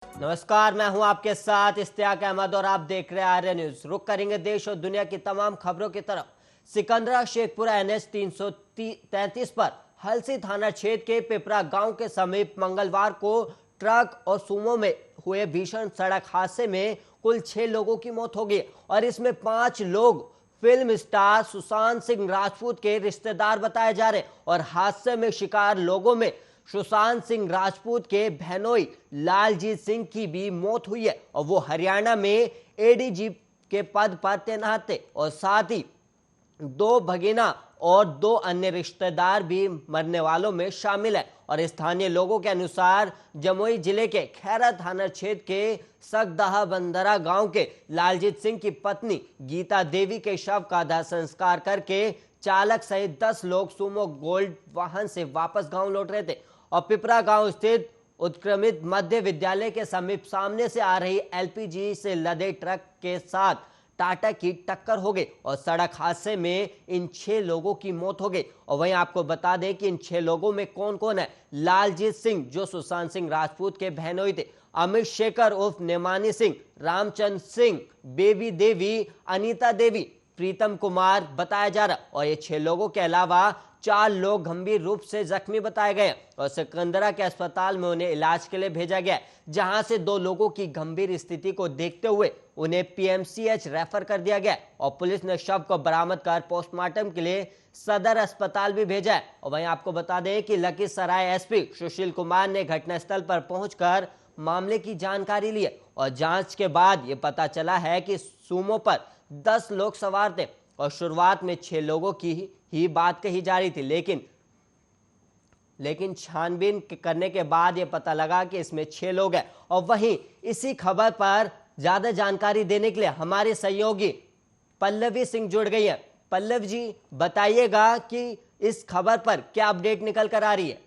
नमस्कार, मैं हूं आपके साथ इश्तियाक अहमद और आप देख रहे हैं आर्य न्यूज। रुक करेंगे देश और दुनिया की तमाम खबरों की तरफ। सिकंदरा शेखपुरा NH 333 पर हलसी थाना क्षेत्र के पिपरा गांव के समीप मंगलवार को ट्रक और सुमो में हुए भीषण सड़क हादसे में कुल 6 लोगों की मौत हो गई और इसमें 5 लोग फिल्म स्टार सुशांत सिंह राजपूत के रिश्तेदार बताए जा रहे और हादसे में शिकार लोगों में सुशांत सिंह राजपूत के बहनोई लालजीत सिंह की भी मौत हुई है और वो हरियाणा में ADG के पद पर तैनात थे और साथ ही 2 भगीना और 2 अन्य रिश्तेदार भी मरने वालों में शामिल है। और स्थानीय लोगों के अनुसार जमुई जिले के खैरा थाना क्षेत्र के सकदहा बंदरा गांव के लालजीत सिंह की पत्नी गीता देवी के शव का दाह संस्कार करके चालक सहित 10 लोग सुमो गोल्ड वाहन से वापस गांव लौट रहे थे और पिपरा गांव स्थित उत्क्रमित मध्य विद्यालय के समीप सामने से आ रही LPG से लदे ट्रक के साथ टाटा की टक्कर हो गई और सड़क हादसे में इन 6 लोगों की मौत हो गई। और वहीं आपको बता दें कि इन 6 लोगों में कौन कौन है। लालजीत सिंह जो सुशांत सिंह राजपूत के बहनोई थे, अमित शेखर उर्फ नेमानी सिंह, रामचंद्र सिंह, बेबी देवी, अनीता देवी, प्रीतम कुमार बताया जा रहा और ये 6 लोगों के अलावा 4 लोग गंभीर रूप से जख्मी बताए गए और सिकंदरा के अस्पताल में उन्हें इलाज के लिए भेजा गया, जहां से 2 लोगों की गंभीर स्थिति को देखते हुए उन्हें PMCH रेफर कर दिया गया और पुलिस ने शव को बरामद कर पोस्टमार्टम के लिए सदर अस्पताल भी भेजा है। और वहीं आपको बता दें कि लखीसराय SP सुशील कुमार ने घटनास्थल पर पहुंचकर मामले की जानकारी ली और जांच के बाद ये पता चला है कि सुमो पर 10 लोग सवार थे और शुरुआत में 6 लोगों की ही बात कही जा रही थी, लेकिन छानबीन करने के बाद यह पता लगा कि इसमें 6 लोग हैं। और वहीं इसी खबर पर ज्यादा जानकारी देने के लिए हमारे सहयोगी पल्लवी सिंह जुड़ गई है। पल्लव जी, बताइएगा कि इस खबर पर क्या अपडेट निकल कर आ रही है।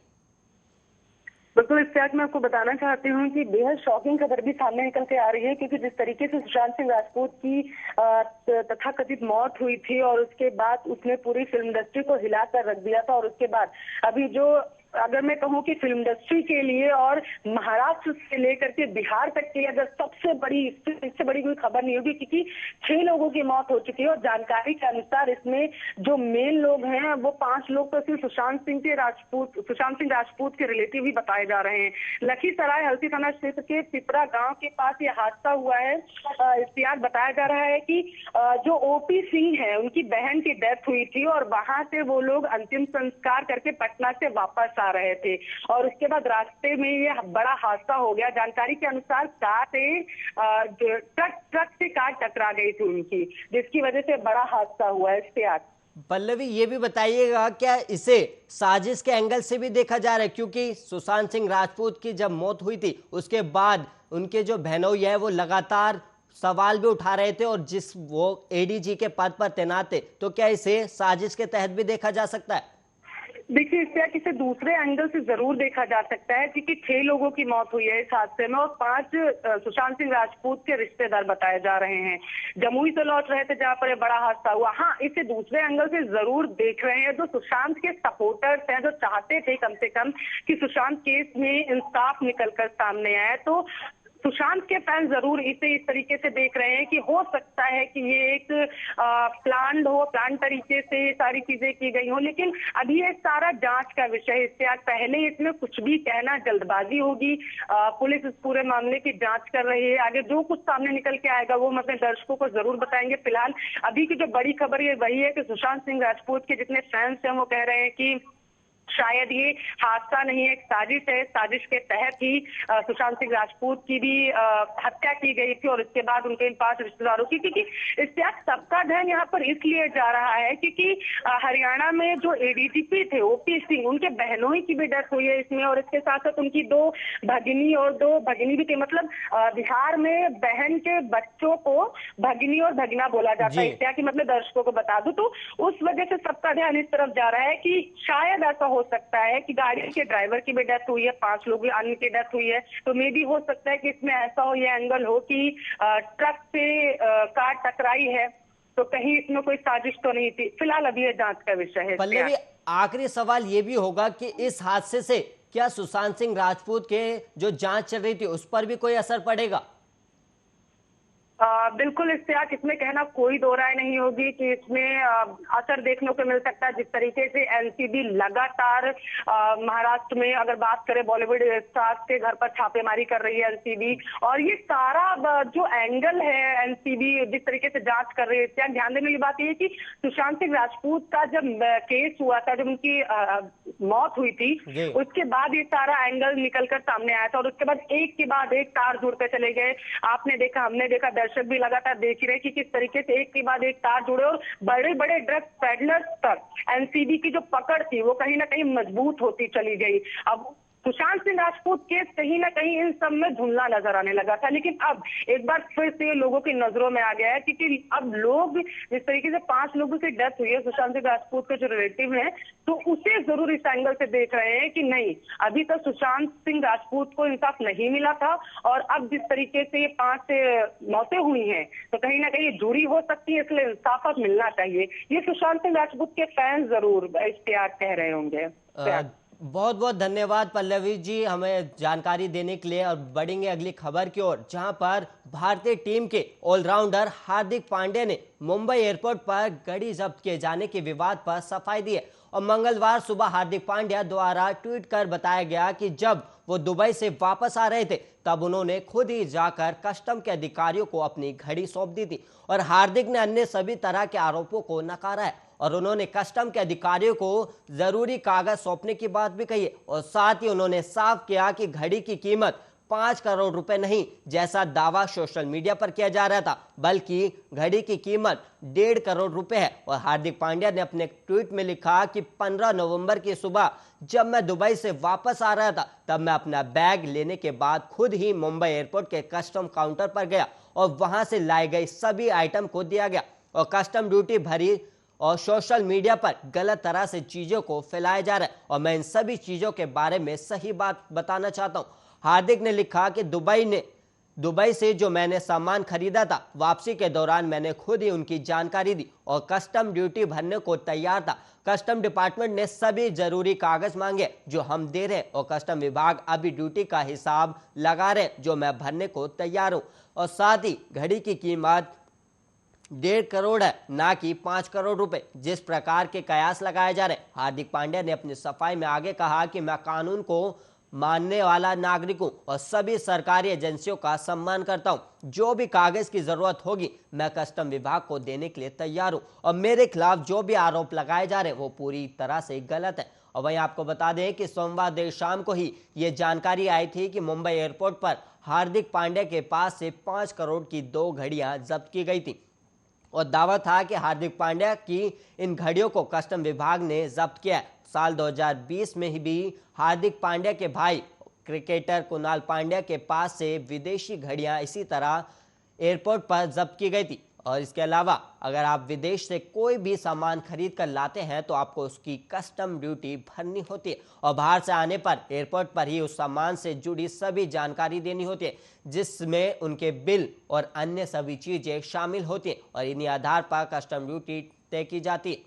बिल्कुल इश्तियाक, मैं आपको बताना चाहती हूँ कि बेहद शॉकिंग खबर भी सामने निकल के आ रही है, क्योंकि जिस तरीके से सुशांत सिंह राजपूत की तथाकथित मौत हुई थी और उसके बाद उसने पूरी फिल्म इंडस्ट्री को हिलाकर रख दिया था और उसके बाद अभी जो अगर मैं कहूँ कि फिल्म इंडस्ट्री के लिए और महाराष्ट्र से लेकर के बिहार तक की अगर सबसे बड़ी इससे बड़ी कोई खबर नहीं होगी, क्योंकि 6 लोगों की मौत हो चुकी है और जानकारी के अनुसार इसमें जो मेन लोग हैं वो 5 लोग तो सिर्फ सुशांत सिंह राजपूत के रिलेटिव ही बताए जा रहे हैं। लखीसराय हल्सी थाना क्षेत्र के पिपरा गांव के पास ये हादसा हुआ है। इश्तियाक, बताया जा रहा है कि जो OP सिंह है उनकी बहन की डेथ हुई थी और वहां से वो लोग अंतिम संस्कार करके पटना से वापस आ रहे थे और उसके बाद रास्ते में ये बड़ा हादसा हो गया। जानकारी के अनुसार ट्रक से कार टकरा गई थी उनकी, जिसकी वजह से बड़ा हादसा हुआ है। इश्तियाक, पल्लवी, ये भी बताइएगा क्या इसे साजिश के एंगल से भी देखा जा रहा है, क्योंकि सुशांत सिंह राजपूत की जब मौत हुई थी उसके बाद उनके जो बहनोई है वो लगातार सवाल भी उठा रहे थे और जिस वो ADG के पद पर तैनात थे, तो क्या इसे साजिश के तहत भी देखा जा सकता है? देखिए इश्तियाक, इसे दूसरे एंगल से जरूर देखा जा सकता है, क्योंकि 6 लोगों की मौत हुई है इस हादसे में और 5 सुशांत सिंह राजपूत के रिश्तेदार बताए जा रहे हैं। जमुई से लौट रहे थे जहां पर ये बड़ा हादसा हुआ। हाँ, इसे दूसरे एंगल से जरूर देख रहे हैं। जो सुशांत के सपोर्टर्स हैं, जो चाहते थे कम से कम कि सुशांत केस में इंसाफ निकलकर सामने आए, तो सुशांत के फैन जरूर इसे इस तरीके से देख रहे हैं कि हो सकता है कि ये एक प्लान तरीके से सारी चीजें की गई हो, लेकिन अभी ये सारा जांच का विषय है। इससे पहले इसमें कुछ भी कहना जल्दबाजी होगी। पुलिस इस पूरे मामले की जांच कर रही है। आगे जो कुछ सामने निकल के आएगा वो हम अपने दर्शकों को जरूर बताएंगे। फिलहाल अभी की जो बड़ी खबर ये वही है कि सुशांत सिंह राजपूत के जितने फैंस हैं वो कह रहे हैं कि शायद ये हादसा नहीं है, एक साजिश है। साजिश के तहत ही सुशांत सिंह राजपूत की भी हत्या की गई थी और इसके बाद उनके इन 5 रिश्तेदारों की, क्योंकि इश्तियाक सबका ध्यान यहाँ पर इसलिए जा रहा है क्योंकि हरियाणा में जो ADGP थे OP सिंह, उनके बहनोई की भी डेथ हुई है इसमें और इसके साथ साथ उनकी 2 भगिनी और 2 भगिनी भी थी। मतलब बिहार में बहन के बच्चों को भगिनी और भगना बोला जाता है। इश्तियाक, मतलब दर्शकों को बता दूं तो उस वजह से सबका ध्यान इस तरफ जा रहा है कि शायद ऐसा हो सकता है कि गाड़ी के ड्राइवर की भी डेथ हुई है, 5 लोग अन्य की डेथ हुई है, तो मे भी हो सकता है कि इसमें ऐसा हो, ये एंगल हो कि ट्रक से कार टकराई है, तो कहीं इसमें कोई साजिश तो नहीं थी। फिलहाल अभी ये जांच का विषय है। पल्लवी, आखिरी सवाल ये भी होगा कि इस हादसे से क्या सुशांत सिंह राजपूत के जो जांच चल रही थी उस पर भी कोई असर पड़ेगा? बिल्कुल इश्तियाक, इसमें कहना कोई दो राय नहीं होगी कि इसमें असर देखने को मिल सकता है। जिस तरीके से एनसीबी लगातार महाराष्ट्र में अगर बात करें बॉलीवुड स्टार्स के घर पर छापेमारी कर रही है एनसीबी, और ये सारा जो एंगल है एनसीबी जिस तरीके से जांच कर रही है। इश्तियाक, ध्यान देने की बात यह है कि सुशांत सिंह राजपूत का जब केस हुआ था, जब उनकी मौत हुई थी, उसके बाद ये सारा एंगल निकलकर सामने आया था और उसके बाद एक तार जुड़ते चले गए। आपने देखा, हमने देखा, दर्शक भी लगातार देख ही रहे कि किस तरीके से एक के बाद एक तार जुड़े और बड़े बड़े ड्रग पेडलर्स तक एनसीबी की जो पकड़ थी वो कहीं ना कहीं मजबूत होती चली गई। अब सुशांत सिंह राजपूत केस कहीं ना कहीं इन सब में धुंधला नजर आने लगा था, लेकिन अब एक बार फिर से लोगों की नजरों में आ गया है क्योंकि अब लोग जिस तरीके से 5 लोगों की डेथ हुई है सुशांत सिंह राजपूत के जो रिलेटिव हैं, तो उसे जरूर इस एंगल से देख रहे हैं कि नहीं, अभी तक सुशांत सिंह राजपूत को इंसाफ नहीं मिला था और अब जिस तरीके से ये 5 मौतें हुई हैं तो कहीं ना कहीं जुड़ी हो सकती है, इसलिए इंसाफ अब मिलना चाहिए। ये सुशांत सिंह राजपूत के फैन जरूर इश्तियाक कह रहे होंगे। बहुत बहुत धन्यवाद पल्लवी जी हमें जानकारी देने के लिए। और बढ़ेंगे अगली खबर की ओर, जहां पर भारतीय टीम के ऑलराउंडर हार्दिक पांड्या ने मुंबई एयरपोर्ट पर गाड़ी जब्त किए जाने के विवाद पर सफाई दी है। और मंगलवार सुबह हार्दिक पांड्या द्वारा ट्वीट कर बताया गया कि जब वो दुबई से वापस आ रहे थे तब उन्होंने खुद ही जाकर कस्टम के अधिकारियों को अपनी घड़ी सौंप दी थी। और हार्दिक ने अन्य सभी तरह के आरोपों को नकारा है और उन्होंने कस्टम के अधिकारियों को जरूरी कागज सौंपने की बात भी कही है। और साथ ही उन्होंने साफ किया कि घड़ी की कीमत 5 करोड़ रुपए नहीं जैसा दावा सोशल मीडिया पर किया जा रहा था, बल्कि घड़ी की कीमत 1.5 करोड़ रुपए है। और हार्दिक पांड्या ने अपने ट्वीट में लिखा कि 15 नवंबर की सुबह जब मैं दुबई से वापस आ रहा था तब मैं अपना बैग लेने के बाद खुद ही मुंबई एयरपोर्ट के कस्टम काउंटर पर गया और वहां से लाए गए सभी आइटम को दिया गया और कस्टम ड्यूटी भरी और सोशल मीडिया पर गलत तरह से चीजों को फैलाया जा रहा है और मैं इन सभी चीजों के बारे में सही बात बताना चाहता हूं। हार्दिक ने लिखा कि दुबई से जो मैंने सामान खरीदा था, वापसी के दौरान मैंने खुद ही उनकी जानकारी दी और कस्टम ड्यूटी भरने को तैयार था। कस्टम डिपार्टमेंट ने सभी जरूरी कागज मांगे जो हम दे रहे हैं और कस्टम विभाग अभी ड्यूटी का हिसाब लगा रहे जो मैं भरने को तैयार हूं। और साथ ही घड़ी की कीमत 1.5 करोड़ है, ना कि 5 करोड़ रुपए जिस प्रकार के कयास लगाए जा रहे। हार्दिक पांड्या ने अपनी सफाई में आगे कहा कि मैं कानून को मानने वाला नागरिक हूं और सभी सरकारी एजेंसियों का सम्मान करता हूं। जो भी कागज की जरूरत होगी मैं कस्टम विभाग को देने के लिए तैयार हूं और मेरे खिलाफ जो भी आरोप लगाए जा रहे हैं वो पूरी तरह से गलत है। और वहीं आपको बता दें कि सोमवार देर शाम को ही ये जानकारी आई थी कि मुंबई एयरपोर्ट पर हार्दिक पांड्या के पास से 5 करोड़ की 2 घड़ियां जब्त की गई थी और दावा था कि हार्दिक पांड्या की इन घड़ियों को कस्टम विभाग ने जब्त किया है। साल 2020 में ही भी हार्दिक पांड्या के भाई क्रिकेटर कुणाल पांड्या के पास से विदेशी घड़ियां इसी तरह एयरपोर्ट पर जब्त की गई थी। और इसके अलावा अगर आप विदेश से कोई भी सामान खरीद कर लाते हैं तो आपको उसकी कस्टम ड्यूटी भरनी होती है और बाहर से आने पर एयरपोर्ट पर ही उस सामान से जुड़ी सभी जानकारी देनी होती है जिसमें उनके बिल और अन्य सभी चीजें शामिल होती है और इन्हीं आधार पर कस्टम ड्यूटी तय की जाती है।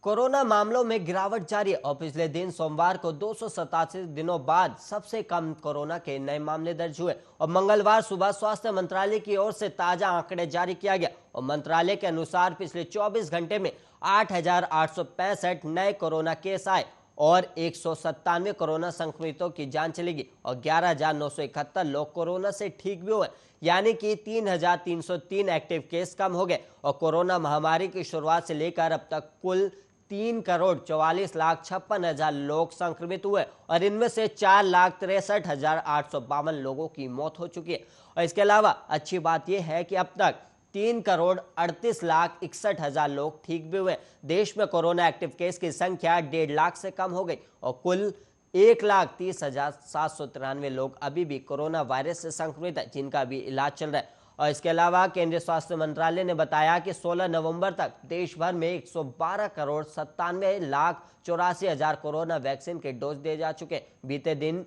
कोरोना मामलों में गिरावट जारी है और पिछले दिन सोमवार को 287 दिनों बाद सबसे कम कोरोना के नए मामले दर्ज हुए और मंगलवार सुबह स्वास्थ्य मंत्रालय की ओर से ताजा आंकड़े जारी किया गया और मंत्रालय के अनुसार पिछले 24 घंटे में 8,865 नए कोरोना केस आए और 197 कोरोना संक्रमितों की जान चली गई और 11,971 लोग कोरोना से ठीक भी हुए, यानी कि 3,303 एक्टिव केस कम हो गए और कोरोना महामारी की शुरुआत से लेकर अब तक कुल 3,44,56,000 लोग संक्रमित हुए और इनमें से 4,63,852 लोगों की मौत हो चुकी है। और इसके अलावा अच्छी बात यह है कि अब तक 3,38,61,000 लोग ठीक भी हुए। देश में कोरोना एक्टिव केस की संख्या 1.5 लाख से कम हो गई और कुल 1,30,793 लोग अभी भी कोरोना वायरस से संक्रमित है जिनका भी इलाज चल रहा है। और इसके अलावा केंद्रीय स्वास्थ्य मंत्रालय ने बताया कि 16 नवंबर तक देश भर में 112,97,84,000 कोरोना वैक्सीन के डोज दिए जा चुके। बीते दिन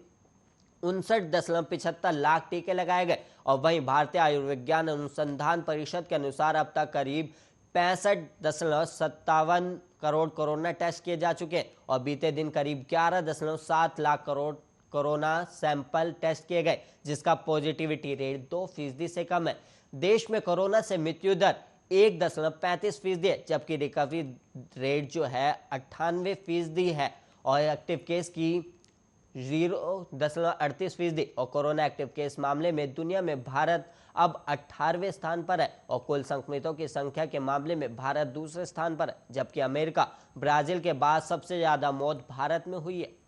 59.75 लाख टीके लगाए गए और वहीं भारतीय आयुर्विज्ञान अनुसंधान परिषद के अनुसार अब तक करीब 65.57 करोड़ कोरोना टेस्ट किए जा चुके हैं और बीते दिन करीब 11.7 lakh crore corona sample test किए गए, जिसका पॉजिटिविटी रेट 2% से कम है। देश में कोरोना से मृत्यु दर 1.35% है, जबकि रिकवरी रेट जो है 98% है और एक्टिव केस की 0.38% और कोरोना एक्टिव केस मामले में दुनिया में भारत अब 18वें स्थान पर है और कुल संक्रमितों की संख्या के मामले में भारत दूसरे स्थान पर है, जबकि अमेरिका ब्राजील के बाद सबसे ज्यादा मौत भारत में हुई है।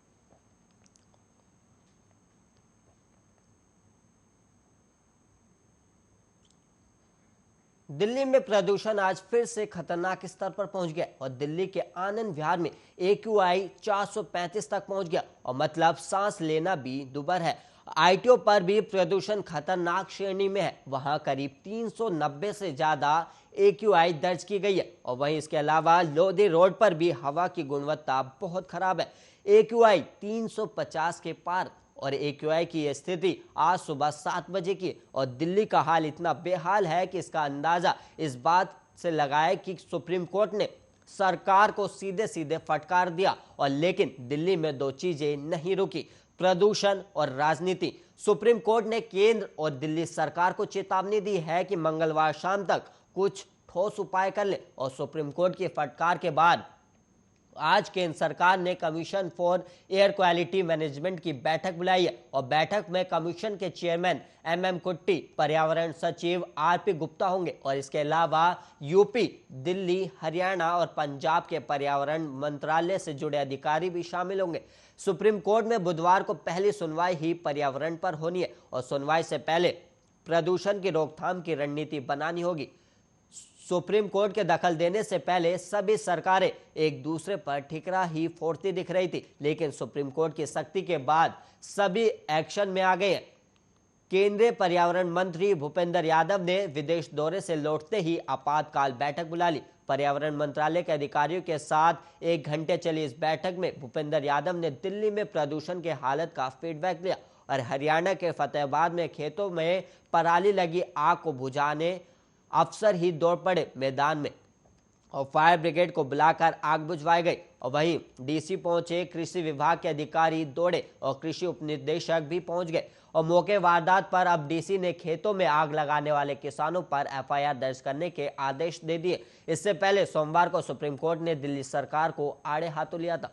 दिल्ली में प्रदूषण आज फिर से खतरनाक स्तर पर पहुंच गया और दिल्ली के आनंद विहार में AQI 435 तक पहुंच गया और मतलब सांस लेना भी दुभर है। ITO पर भी प्रदूषण खतरनाक श्रेणी में है, वहां करीब 390 से ज्यादा AQI दर्ज की गई है और वहीं इसके अलावा लोधी रोड पर भी हवा की गुणवत्ता बहुत खराब है। AQI 350 के पार और AQI की यह स्थिति आज सुबह 7 बजे की और दिल्ली का हाल इतना बेहाल है कि इसका अंदाजा इस बात से लगाए कि सुप्रीम कोर्ट ने सरकार को सीधे सीधे फटकार दिया और लेकिन दिल्ली में दो चीजें नहीं रुकी, प्रदूषण और राजनीति। सुप्रीम कोर्ट ने केंद्र और दिल्ली सरकार को चेतावनी दी है कि मंगलवार शाम तक कुछ ठोस उपाय कर ले और सुप्रीम कोर्ट की फटकार के बाद आज केंद्र सरकार ने commission for air quality management की बैठक बुलाई है और बैठक में कमीशन के चेयरमैन MM कुट्टी, पर्यावरण सचिव RP गुप्ता होंगे और इसके अलावा यूपी, दिल्ली, हरियाणा और पंजाब के पर्यावरण मंत्रालय से जुड़े अधिकारी भी शामिल होंगे। सुप्रीम कोर्ट में बुधवार को पहली सुनवाई ही पर्यावरण पर होनी है और सुनवाई से पहले प्रदूषण की रोकथाम की रणनीति बनानी होगी। सुप्रीम कोर्ट के दखल देने से पहले सभी सरकारें एक दूसरे पर ठिकरा ही फोड़ती दिख रही थी, लेकिन सुप्रीम कोर्ट की सख्ती के बाद सभी एक्शन में आ गए हैं। केंद्रीय पर्यावरण मंत्री भूपेंद्र यादव ने विदेश दौरे से लौटते ही आपातकाल बैठक बुला ली। पर्यावरण मंत्रालय के अधिकारियों के साथ 1 घंटे चली इस बैठक में भूपेंद्र यादव ने दिल्ली में प्रदूषण की हालत का फीडबैक लिया और हरियाणा के फतेहाबाद में खेतों में पराली लगी आग को बुझाने अफसर ही दौड़ पड़े मैदान में और फायर ब्रिगेड को बुलाकर आग बुझवाई गई और वहीं DC पहुंचे, कृषि विभाग के अधिकारी दौड़े और कृषि उपनिदेशक भी पहुंच गए और मौके वारदात पर अब DC ने खेतों में आग लगाने वाले किसानों पर FIR दर्ज करने के आदेश दे दिए। इससे पहले सोमवार को सुप्रीम कोर्ट ने दिल्ली सरकार को आड़े हाथों लिया था।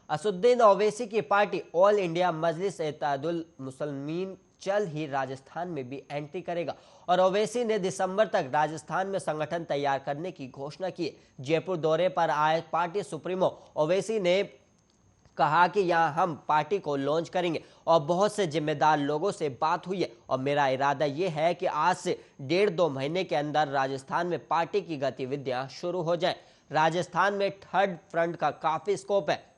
असुद्दीन ओवैसी की पार्टी ऑल इंडिया मजलिस इत्तेहादुल मुस्लिमीन जल्द ही राजस्थान में भी एंट्री करेगा और ओवैसी ने दिसंबर तक राजस्थान में संगठन तैयार करने की घोषणा की है। जयपुर दौरे पर आए पार्टी सुप्रीमो ओवैसी ने कहा कि यहां हम पार्टी को लॉन्च करेंगे और बहुत से जिम्मेदार लोगों से बात हुई है और मेरा इरादा यह है कि आज से 1.5-2 महीने के अंदर राजस्थान में पार्टी की गतिविधियां शुरू हो जाए। राजस्थान में थर्ड फ्रंट का काफी स्कोप है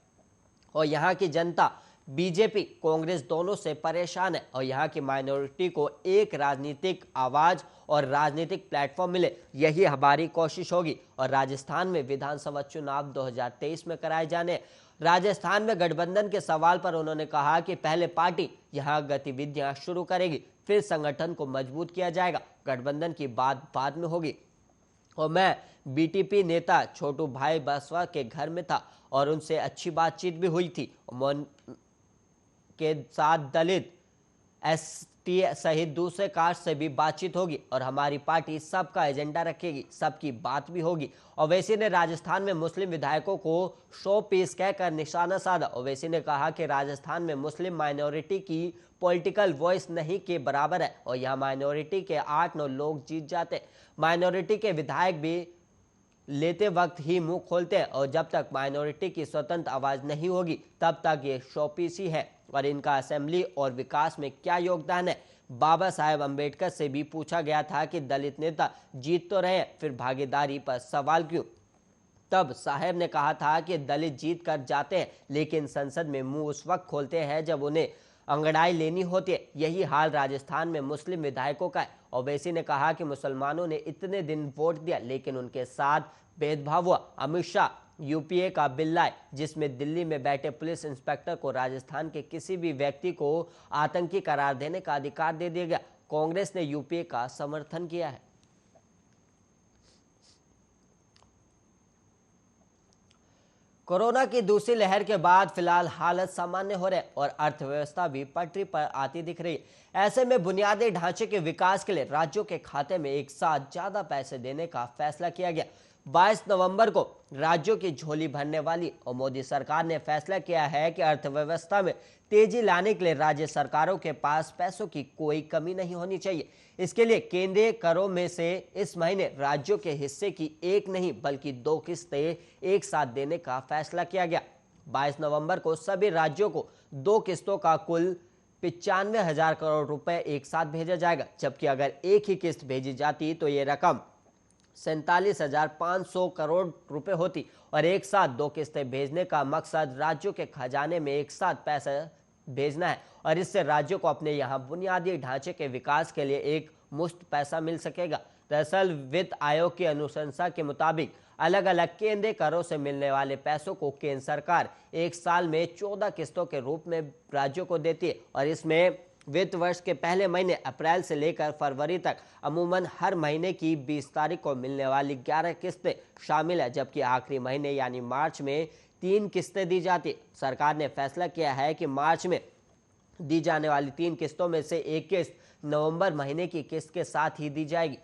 और यहाँ की जनता बीजेपी, कांग्रेस दोनों से परेशान है और यहाँ की माइनॉरिटी को एक राजनीतिक आवाज और राजनीतिक प्लेटफॉर्म मिले, यही हमारी कोशिश होगी। और राजस्थान में विधानसभा चुनाव 2023 में कराए जाने। राजस्थान में गठबंधन के सवाल पर उन्होंने कहा कि पहले पार्टी यहाँ गतिविधियां शुरू करेगी, फिर संगठन को मजबूत किया जाएगा, गठबंधन की बात बाद में होगी। और मैं BTP नेता छोटू भाई बसवा के घर में था और उनसे अच्छी बातचीत भी हुई थी। के साथ दलित, ST सहित दूसरे कास्ट से भी बातचीत होगी और हमारी पार्टी सबका एजेंडा रखेगी, सबकी बात भी होगी। ओवैसी ने राजस्थान में मुस्लिम विधायकों को शो पीस कहकर निशाना साधा। ओवैसी ने कहा कि राजस्थान में मुस्लिम माइनॉरिटी की पॉलिटिकल वॉइस नहीं के बराबर है और यहाँ माइनॉरिटी के 8-9 लोग जीत जाते। माइनॉरिटी के विधायक भी लेते वक्त ही मुंह खोलते हैं और जब तक माइनॉरिटी की स्वतंत्र आवाज नहीं होगी तब तक ये शोपीसी है और इनका असेंबली और विकास में क्या योगदान है। बाबा साहेब अंबेडकर से भी पूछा गया था कि दलित नेता जीत तो रहे, फिर भागीदारी पर सवाल क्यों? तब साहेब ने कहा था कि दलित जीत कर जाते हैं लेकिन संसद में मुंह उस वक्त खोलते हैं जब उन्हें अंगड़ाई लेनी होती है। यही हाल राजस्थान में मुस्लिम विधायकों का है। ओवैसी ने कहा कि मुसलमानों ने इतने दिन वोट दिया लेकिन उनके साथ भेदभाव हुआ। अमित शाह यूपीए का बिल लाए जिसमें दिल्ली में बैठे पुलिस इंस्पेक्टर को राजस्थान के किसी भी व्यक्ति को आतंकी करार देने का अधिकार दे दिया गया। कांग्रेस ने यूपीए का समर्थन किया है। कोरोना की दूसरी लहर के बाद फिलहाल हालत सामान्य हो रही है और अर्थव्यवस्था भी पटरी पर आती दिख रही है। ऐसे में बुनियादी ढांचे के विकास के लिए राज्यों के खाते में एक साथ ज्यादा पैसे देने का फैसला किया गया। 22 नवंबर को राज्यों की झोली भरने वाली और मोदी सरकार ने फैसला किया है कि अर्थव्यवस्था में तेजी लाने के लिए राज्य सरकारों के पास पैसों की कोई कमी नहीं होनी चाहिए। इसके लिए केंद्रीय करों में से इस महीने राज्यों के हिस्से की एक नहीं बल्कि 2 किस्तें एक साथ देने का फैसला किया गया। 22 नवंबर को सभी राज्यों को 2 किस्तों का कुल 95,000 करोड़ रुपए एक साथ भेजा जाएगा, जबकि अगर एक ही किस्त भेजी जाती तो ये रकम 47,500 करोड़ रुपए होती और एक साथ 2 किस्तें भेजने का मकसद राज्यों के खजाने में एक साथ पैसा भेजना है और इससे राज्यों को अपने यहाँ बुनियादी ढांचे के विकास के लिए एक मुश्त पैसा मिल सकेगा। दरअसल वित्त आयोग की अनुशंसा के मुताबिक अलग अलग केंद्रीय करों से मिलने वाले पैसों को केंद्र सरकार एक साल में 14 किस्तों के रूप में राज्यों को देती है और इसमें वित्त वर्ष के पहले महीने अप्रैल से लेकर फरवरी तक अमूमन हर महीने की 20 तारीख को मिलने वाली 11 किस्तें शामिल है, जबकि आखिरी महीने यानी मार्च में 3 किस्तें दी जाती। सरकार ने फैसला किया है कि मार्च में दी जाने वाली 3 किस्तों में से एक किस्त नवंबर महीने की किस्त के साथ ही दी जाएगी।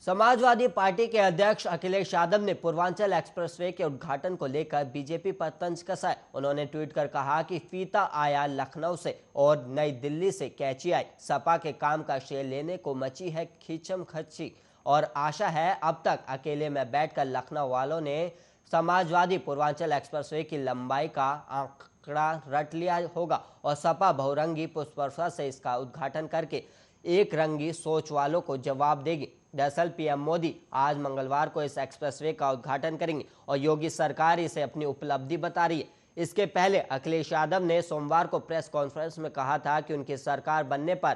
समाजवादी पार्टी के अध्यक्ष अखिलेश यादव ने पूर्वांचल एक्सप्रेसवे के उद्घाटन को लेकर बीजेपी पर तंज कसा है। उन्होंने ट्वीट कर कहा कि फीता आया लखनऊ से और नई दिल्ली से कैंची आई। सपा के काम का श्रेय लेने को मची है खींचम खच्ची और आशा है अब तक अकेले में बैठकर लखनऊ वालों ने समाजवादी पूर्वांचल एक्सप्रेसवे की लंबाई का आंकड़ा रट लिया होगा और सपा बहुरंगी पुष्पवर्षा से इसका उद्घाटन करके एक रंगी सोच वालों को जवाब देगी। दरअसल पीएम मोदी आज मंगलवार को इस एक्सप्रेसवे का उद्घाटन करेंगे और योगी सरकार इसे अपनी उपलब्धि बता रही है। इसके पहले अखिलेश यादव ने सोमवार को प्रेस कॉन्फ्रेंस में कहा था कि उनकी सरकार बनने पर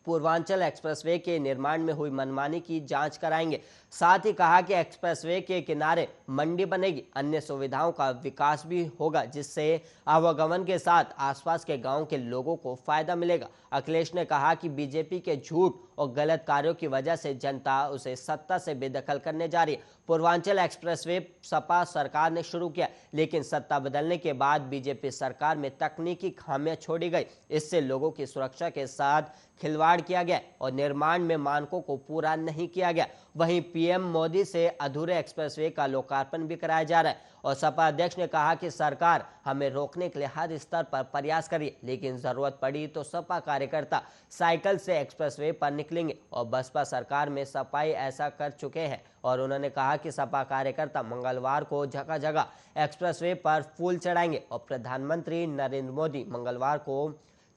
पूर्वांचल एक्सप्रेसवे के निर्माण में हुई मनमानी की जांच कराएंगे। साथ ही कहा कि एक्सप्रेसवे के किनारे मंडी बनेगी, अन्य सुविधाओं का विकास भी होगा जिससे आवागमन के साथ आसपास के गांव के लोगों को फायदा मिलेगा। अखिलेश ने कहा कि बीजेपी के झूठ और गलत कार्यों की वजह से जनता उसे सत्ता से बेदखल करने जा रही है। पूर्वांचल एक्सप्रेसवे सपा सरकार ने शुरू किया लेकिन सत्ता बदलने के बाद बीजेपी सरकार में तकनीकी खामियां छोड़ी गई। इससे लोगों की सुरक्षा के साथ खिलवाड़ किया गया और निर्माण में मानकों को पूरा नहीं किया गया। वहीं पीएम मोदी से अधूरे एक्सप्रेसवे का लोकार्पण भी कराया जा रहा है और सपा अध्यक्ष ने कहा कि सरकार हमें रोकने के लिए हर स्तर पर प्रयास करिए लेकिन जरूरत पड़ी तो सपा कार्यकर्ता साइकिल से एक्सप्रेसवे पर निकलेंगे और बसपा सरकार में सपाई ऐसा कर चुके हैं। और उन्होंने कहा कि सपा कार्यकर्ता मंगलवार को जगह जगह एक्सप्रेसवे पर फूल चढ़ाएंगे और प्रधानमंत्री नरेंद्र मोदी मंगलवार को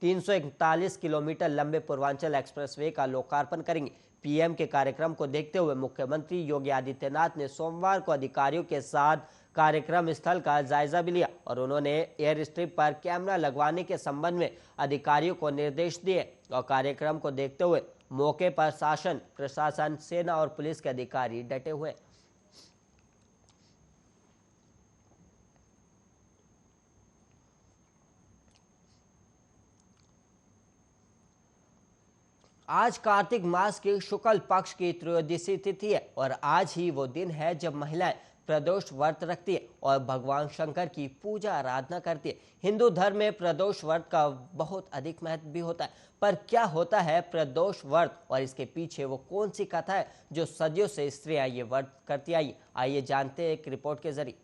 341 किलोमीटर लंबे पूर्वांचल एक्सप्रेसवे का लोकार्पण करेंगे। पीएम के कार्यक्रम को देखते हुए मुख्यमंत्री योगी आदित्यनाथ ने सोमवार को अधिकारियों के साथ कार्यक्रम स्थल का जायजा भी लिया और उन्होंने एयर स्ट्रिप पर कैमरा लगवाने के संबंध में अधिकारियों को निर्देश दिए और कार्यक्रम को देखते हुए मौके पर शासन, प्रशासन, सेना और पुलिस के अधिकारी डटे हुए। आज कार्तिक मास की शुक्ल पक्ष की त्रयोदशी तिथि है और आज ही वो दिन है जब महिलाएं प्रदोष व्रत रखती है और भगवान शंकर की पूजा आराधना करती है। हिंदू धर्म में प्रदोष व्रत का बहुत अधिक महत्व भी होता है, पर क्या होता है प्रदोष व्रत और इसके पीछे वो कौन सी कथा है जो सदियों से स्त्रियां ये व्रत करती आई? आइए जानते हैं एक रिपोर्ट के जरिए।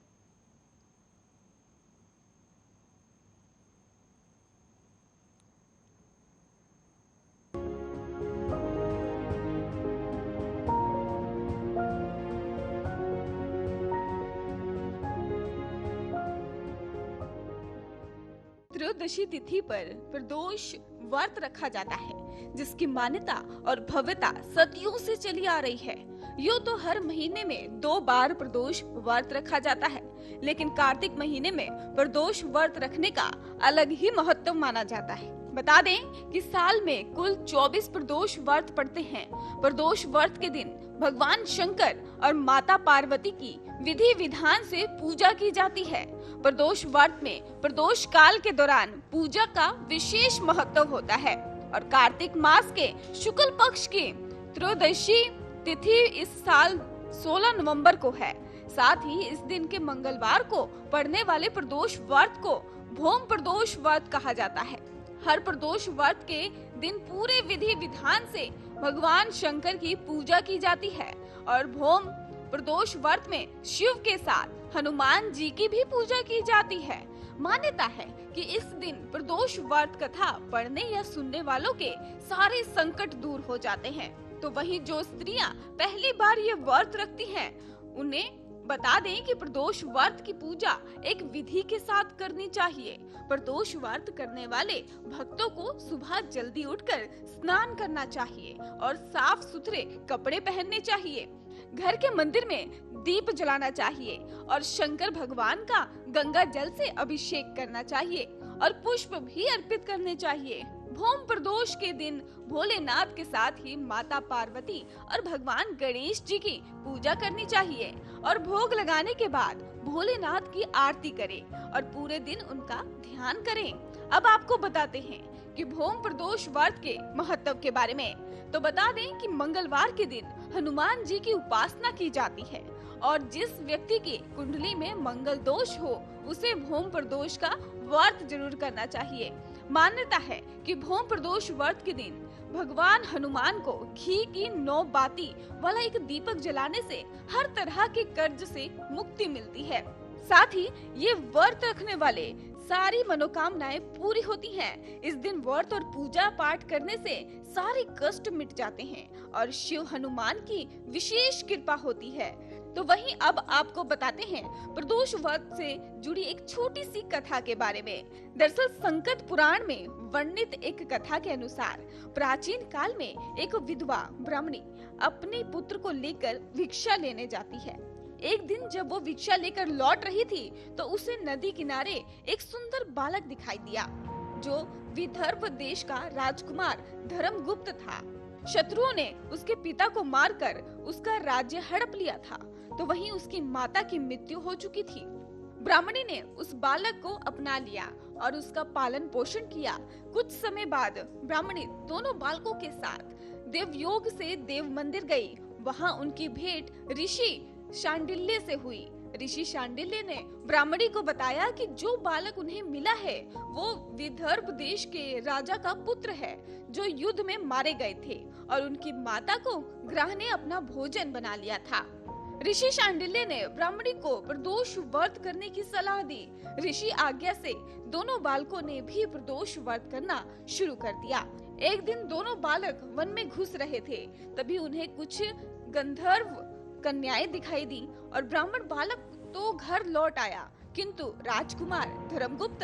त्रयोदशी तिथि पर प्रदोष व्रत रखा जाता है जिसकी मान्यता और भव्यता सदियों से चली आ रही है। यूँ तो हर महीने में 2 बार प्रदोष व्रत रखा जाता है, लेकिन कार्तिक महीने में प्रदोष व्रत रखने का अलग ही महत्व माना जाता है। बता दें कि साल में कुल 24 प्रदोष व्रत पड़ते हैं। प्रदोष व्रत के दिन भगवान शंकर और माता पार्वती की विधि विधान से पूजा की जाती है। प्रदोष व्रत में प्रदोष काल के दौरान पूजा का विशेष महत्व होता है और कार्तिक मास के शुक्ल पक्ष की त्रयोदशी तिथि इस साल 16 नवंबर को है। साथ ही इस दिन के मंगलवार को पड़ने वाले प्रदोष व्रत को भौम प्रदोष व्रत कहा जाता है। हर प्रदोष व्रत के दिन पूरे विधि विधान से भगवान शंकर की पूजा की जाती है और भौम प्रदोष व्रत में शिव के साथ हनुमान जी की भी पूजा की जाती है। मान्यता है कि इस दिन प्रदोष व्रत कथा पढ़ने या सुनने वालों के सारे संकट दूर हो जाते हैं। तो वहीं जो स्त्रियां पहली बार ये व्रत रखती हैं, उन्हें बता दें कि प्रदोष व्रत की पूजा एक विधि के साथ करनी चाहिए। प्रदोष व्रत करने वाले भक्तों को सुबह जल्दी उठकर स्नान करना चाहिए और साफ सुथरे कपड़े पहनने चाहिए। घर के मंदिर में दीप जलाना चाहिए और शंकर भगवान का गंगा जल से अभिषेक करना चाहिए और पुष्प भी अर्पित करने चाहिए। भौम प्रदोष के दिन भोलेनाथ के साथ ही माता पार्वती और भगवान गणेश जी की पूजा करनी चाहिए और भोग लगाने के बाद भोलेनाथ की आरती करें और पूरे दिन उनका ध्यान करें। अब आपको बताते हैं कि भौम प्रदोष व्रत के महत्व के बारे में। तो बता दें कि मंगलवार के दिन हनुमान जी की उपासना की जाती है और जिस व्यक्ति की कुंडली में मंगल दोष हो उसे भौम प्रदोष का व्रत जरूर करना चाहिए। मान्यता है कि भौम प्रदोष व्रत के दिन भगवान हनुमान को घी की 9 बाती वाला एक दीपक जलाने से हर तरह के कर्ज से मुक्ति मिलती है। साथ ही ये व्रत रखने वाले सारी मनोकामनाएं पूरी होती हैं। इस दिन व्रत और पूजा पाठ करने से सारे कष्ट मिट जाते हैं और शिव हनुमान की विशेष कृपा होती है। तो वहीं अब आपको बताते हैं प्रदोष व्रत से जुड़ी एक छोटी सी कथा के बारे में। दरअसल संकट पुराण में वर्णित एक कथा के अनुसार प्राचीन काल में एक विधवा ब्राह्मणी अपने पुत्र को लेकर भिक्षा लेने जाती है। एक दिन जब वो भिक्षा लेकर लौट रही थी तो उसे नदी किनारे एक सुंदर बालक दिखाई दिया जो विदर्भ देश का राजकुमार धर्मगुप्त था। शत्रुओं ने उसके पिता को मारकर उसका राज्य हड़प लिया था, तो वहीं उसकी माता की मृत्यु हो चुकी थी। ब्राह्मणी ने उस बालक को अपना लिया और उसका पालन पोषण किया। कुछ समय बाद ब्राह्मणी दोनों बालकों के साथ देवयोग से देव मंदिर गई। वहां उनकी भेंट ऋषि शांडिल्य से हुई। ऋषि शांडिल्य ने ब्राह्मणी को बताया कि जो बालक उन्हें मिला है वो विदर्भ देश के राजा का पुत्र है जो युद्ध में मारे गए थे और उनकी माता को ग्रह ने अपना भोजन बना लिया था। ऋषि शांडिल्य ने ब्राह्मणी को प्रदोष व्रत करने की सलाह दी। ऋषि आज्ञा से दोनों बालकों ने भी प्रदोष व्रत करना शुरू कर दिया। एक दिन दोनों बालक वन में घुस रहे थे, तभी उन्हें कुछ गंधर्व कन्याएं दिखाई दी और ब्राह्मण बालक तो घर लौट आया, किंतु राजकुमार धर्मगुप्त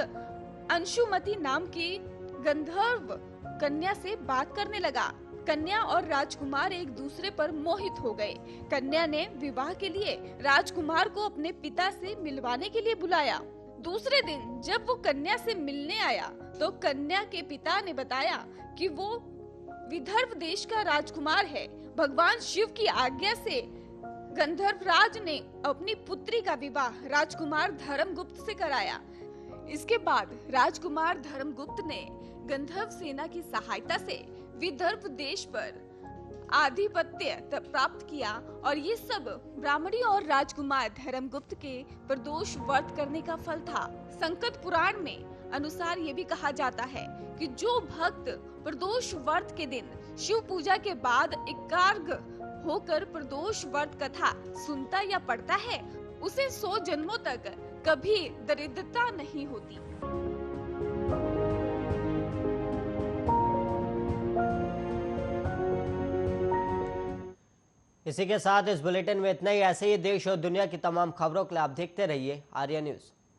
अंशुमति नाम की गंधर्व कन्या से बात करने लगा। कन्या और राजकुमार एक दूसरे पर मोहित हो गए। कन्या ने विवाह के लिए राजकुमार को अपने पिता से मिलवाने के लिए बुलाया। दूसरे दिन जब वो कन्या से मिलने आया तो कन्या के पिता ने बताया कि वो विदर्भ देश का राजकुमार है। भगवान शिव की आज्ञा से गंधर्वराज ने अपनी पुत्री का विवाह राजकुमार धर्मगुप्त से कराया। इसके बाद राजकुमार धर्मगुप्त ने गंधर्व सेना की सहायता से विदर्भ देश पर आधिपत्य प्राप्त किया और ये सब ब्राह्मणी और राजकुमार धर्मगुप्त के प्रदोष व्रत करने का फल था। संकट पुराण में अनुसार ये भी कहा जाता है कि जो भक्त प्रदोष व्रत के दिन शिव पूजा के बाद एकाग्र होकर प्रदोष व्रत कथा सुनता या पढ़ता है उसे 100 जन्मों तक कभी दरिद्रता नहीं होती। इसी के साथ इस बुलेटिन में इतना ही। ऐसे ही देश और दुनिया की तमाम खबरों के लिए आप देखते रहिए आर्या न्यूज।